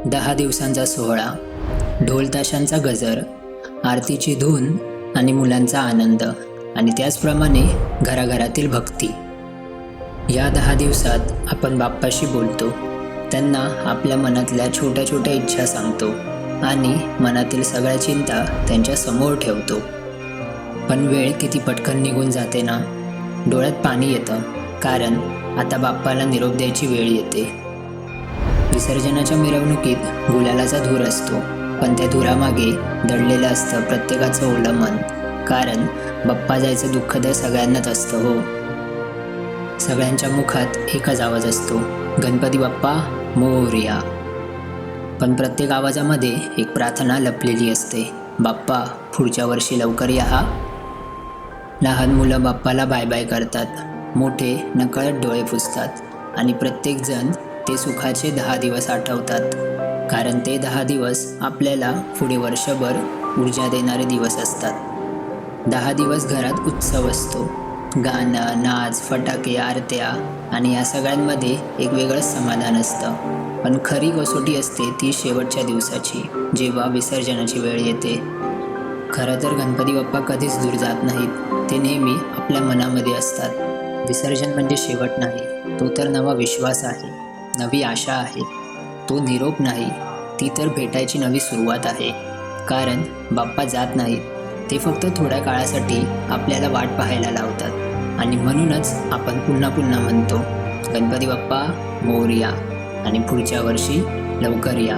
10 दिवसांचा सोहळा, ढोल ताशांचा गजर, आरतीची धून आणि मुलांचा आनंद आणि त्याचप्रमाणे घराघरातील भक्ती. या 10 दिवसात आपण बाप्पाशी बोलतो, त्यांना आपल्या मनातल्या छोट्या छोट्या इच्छा सांगतो आणि मनातील सगळ्या चिंता त्यांच्या समोर ठेवतो. पण वेळ किती पटकन निघून जाते ना. डोळ्यात पाणी येतं, कारण आता बाप्पाला निरोप द्यायची वेळ येते. विसर्जनाच्या मिरवणुकीत गुलालाचा धूर असतो, पण त्या धुरामागे दडलेलं असतं प्रत्येकाचं ओलं मन. कारण बाप्पा जायचं दुःख तर सगळ्यांनाच असतं हो. सगळ्यांच्या मुखात एकच आवाज असतो, गणपती बाप्पा मोरया. पण प्रत्येक आवाजामध्ये एक प्रार्थना लपलेली असते, बाप्पा पुढच्या वर्षी लवकर या हा. लहान मुलं बाप्पाला बाय बाय करतात, मोठे नकळत डोळे पुसतात आणि प्रत्येकजण ते सुखाचे 10 दिवस आठवतात. कारण ते 10 दिवस आपल्याला पुढे वर्षभर ऊर्जा देणारे दिवस असतात. 10 दिवस घरात उत्सव असतो, गाणं, नाच, फटाके, आरत्या आणि या सगळ्यांमध्ये एक वेगळंच समाधान असतं. पण खरी कसोटी असते ती शेवटच्या दिवसाची, जेव्हा विसर्जनाची वेळ येते. खरं तर गणपती बाप्पा कधीच दूर जात नाहीत, ते नेहमी आपल्या मनामध्ये असतात. विसर्जन म्हणजे शेवट नाही, तो तर नवा विश्वास आहे, नवी आशा आहे. तो निरोप नाही, ती तर भेटायची नवी सुरुवात आहे. कारण बाप्पा जात नाहीत, ते फक्त थोड्या काळासाठी आपल्याला वाट पाहायला लावतात. आणि म्हणूनच आपण पुन्हा पुन्हा म्हणतो, गणपती बाप्पा मोरया आणि पुढच्या वर्षी लवकर या.